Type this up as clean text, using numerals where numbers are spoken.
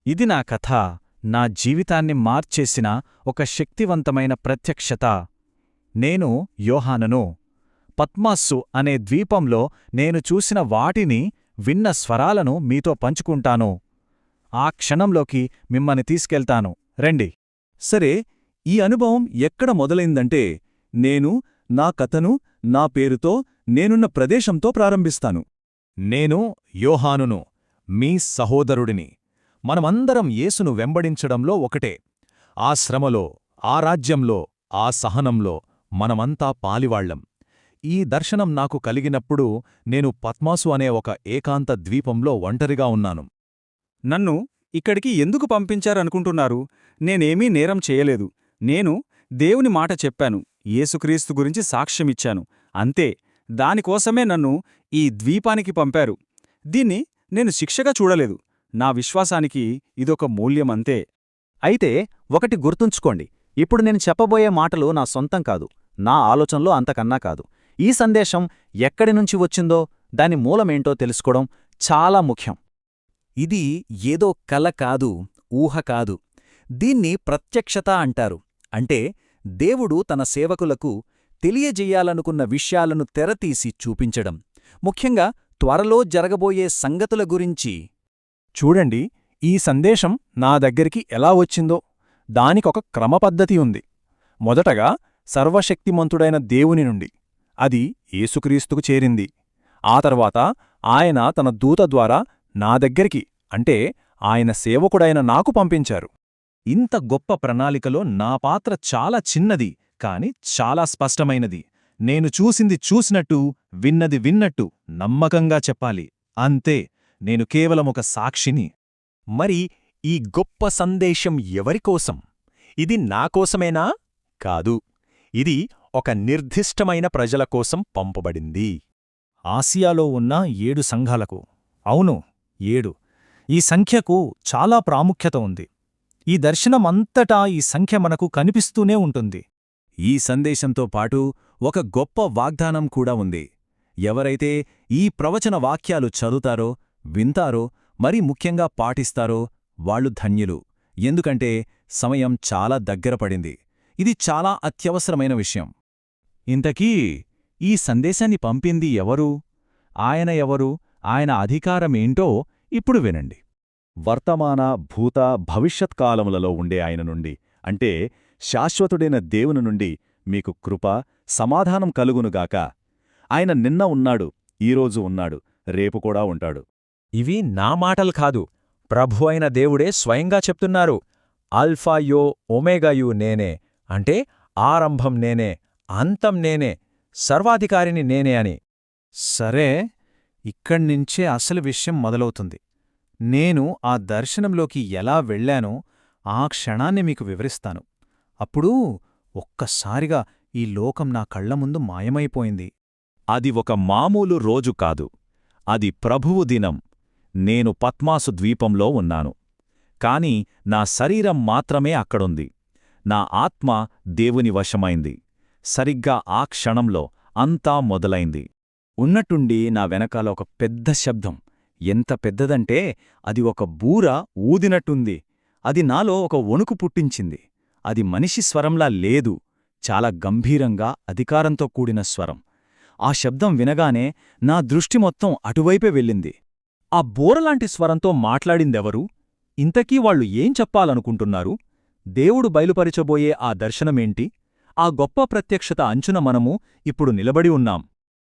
ఇది నా కథ, నా జీవితాన్ని మార్చేసిన ఒక శక్తివంతమైన ప్రత్యక్షత. నేను యోహానను. పత్మస్సు అనే ద్వీపంలో నేను చూసిన వాటిని, విన్న స్వరాలను మీతో పంచుకుంటాను. ఆ క్షణంలోకి మిమ్మల్ని తీసుకెళ్తాను, రండి. సరే, ఈ అనుభవం ఎక్కడ మొదలైందంటే, నేను నా కథను నా పేరుతో, నేనున్న ప్రదేశంతో ప్రారంభిస్తాను. నేను యోహానును, మీ సహోదరుడిని. మనమందరం యేసును వెంబడించడంలో ఒకటే. ఆ శ్రమలో, ఆ రాజ్యంలో, ఆ సహనంలో మనమంతా పాలివాళ్లం. ఈ దర్శనం నాకు కలిగినప్పుడు నేను పత్మాసు అనే ఒక ఏకాంత ద్వీపంలో ఒంటరిగా ఉన్నాను. నన్ను ఇక్కడికి ఎందుకు పంపించారనుకుంటున్నారు? నేనేమీ నేరం చేయలేదు. నేను దేవుని మాట చెప్పాను, యేసుక్రీస్తు గురించి సాక్ష్యమిచ్చాను, అంతే. దానికోసమే నన్ను ఈ ద్వీపానికి పంపారు. దీన్ని నేను శిక్షగా చూడలేదు. నా విశ్వాసానికి ఇదొక మూల్యమంతే. అయితే ఒకటి గుర్తుంచుకోండి, ఇప్పుడు నేను చెప్పబోయే మాటలు నా సొంతం కాదు, నా ఆలోచనలో అంతకన్నా కాదు. ఈ సందేశం ఎక్కడినుంచి వచ్చిందో, దాని మూలమేంటో తెలుసుకోవడం చాలా ముఖ్యం. ఇది ఏదో కల కాదు, ఊహ కాదు. దీన్ని ప్రత్యక్షత అంటారు. అంటే దేవుడు తన సేవకులకు తెలియజేయాలనుకున్న విషయాలను తెరతీసి చూపించడం, ముఖ్యంగా త్వరలో జరగబోయే సంగతుల గురించి. చూడండి, ఈ సందేశం నా దగ్గరికి ఎలా వచ్చిందో దానికొక క్రమపద్ధతి ఉంది. మొదటగా సర్వశక్తిమంతుడైన దేవుని నుండి. అది యేసుక్రీస్తుకు చేరింది. ఆ తర్వాత ఆయన తన దూత ద్వారా నా దగ్గరికి, అంటే ఆయన సేవకుడైన నాకు పంపించారు. ఇంత గొప్ప ప్రణాళికలో నా పాత్ర చాలా చిన్నది, కాని చాలా స్పష్టమైనది. నేను చూసింది చూసినట్టు, విన్నది విన్నట్టు నమ్మకంగా చెప్పాలి, అంతే. నేను కేవలం ఒక సాక్షిని. మరి ఈ గొప్ప సందేశం ఎవరికోసం? ఇది నాకోసమేనా? కాదు, ఇది ఒక నిర్దిష్టమైన ప్రజల కోసం పంపబడింది. ఆసియాలో ఉన్న 7 సంఘాలకు. అవును, 7. ఈ సంఖ్యకు చాలా ప్రాముఖ్యత ఉంది. ఈ దర్శనమంతటా ఈ సంఖ్య మనకు కనిపిస్తూనే ఉంటుంది. ఈ సందేశంతో పాటు ఒక గొప్ప వాగ్దానం కూడా ఉంది. ఎవరైతే ఈ ప్రవచన వాక్యాలు చదువుతారో, వింటారో, మరి ముఖ్యంగా పాటిస్తారో వాళ్ళు ధన్యులు. ఎందుకంటే సమయం చాలా దగ్గర పడింది. ఇది చాలా అత్యవసరమైన విషయం. ఇంతకీ ఈ సందేశాన్ని పంపింది ఎవరు? ఆయన ఎవరు? ఆయన అధికారమేంటో ఇప్పుడు వినండి. వర్తమాన, భూత, భవిష్యత్కాలములలో ఉండే ఆయన నుండి, అంటే శాశ్వతుడైన దేవుని నుండి మీకు కృప, సమాధానం కలుగునుగాక. ఆయన నిన్న ఉన్నాడు, ఈరోజు ఉన్నాడు, రేపు కూడా ఉంటాడు. ఇవి నా మాటలు కాదు, ప్రభు అయిన దేవుడే స్వయంగా చెప్తున్నారు. ఆల్ఫాయో ఒమేగాయు నేనే, అంటే ఆరంభం నేనే, అంతం నేనే, సర్వాధికారిని నేనే అని. సరే, ఇక్కడ్నించే అసలు విషయం మొదలవుతుంది. నేను ఆ దర్శనంలోకి ఎలా వెళ్లానో ఆ క్షణాన్ని మీకు వివరిస్తాను. అప్పుడు ఒక్కసారిగా ఈ లోకం నా కళ్లముందు మాయమైపోయింది. అది ఒక మామూలు రోజు కాదు, అది ప్రభువు దినం. నేను పత్మాసు ద్వీపంలో ఉన్నాను. కాని నా శరీరం మాత్రమే అక్కడుంది. నా ఆత్మ దేవుని వశమైంది. సరిగ్గా ఆ క్షణంలో అంతా మొదలైంది. ఉన్నట్టుండి నా వెనకాల ఒక పెద్ద శబ్దం. ఎంత పెద్దదంటే అది ఒక బూర ఊదినట్టుంది. అది నాలో ఒక వణుకు పుట్టించింది. అది మనిషి స్వరంలా లేదు, చాలా గంభీరంగా అధికారంతో కూడిన స్వరం. ఆ శబ్దం వినగానే నా దృష్టి మొత్తం అటువైపే వెళ్ళింది. ఆ బూరలాంటి స్వరంతో మాట్లాడిందెవరు? ఇంతకీ వాళ్ళు ఏం చెప్పాలనుకుంటున్నారు? దేవుడు బయలుపరచబోయే ఆ దర్శనమేంటి? ఆ గొప్ప ప్రత్యక్షత అంచున మనము ఇప్పుడు నిలబడి ఉన్నాం.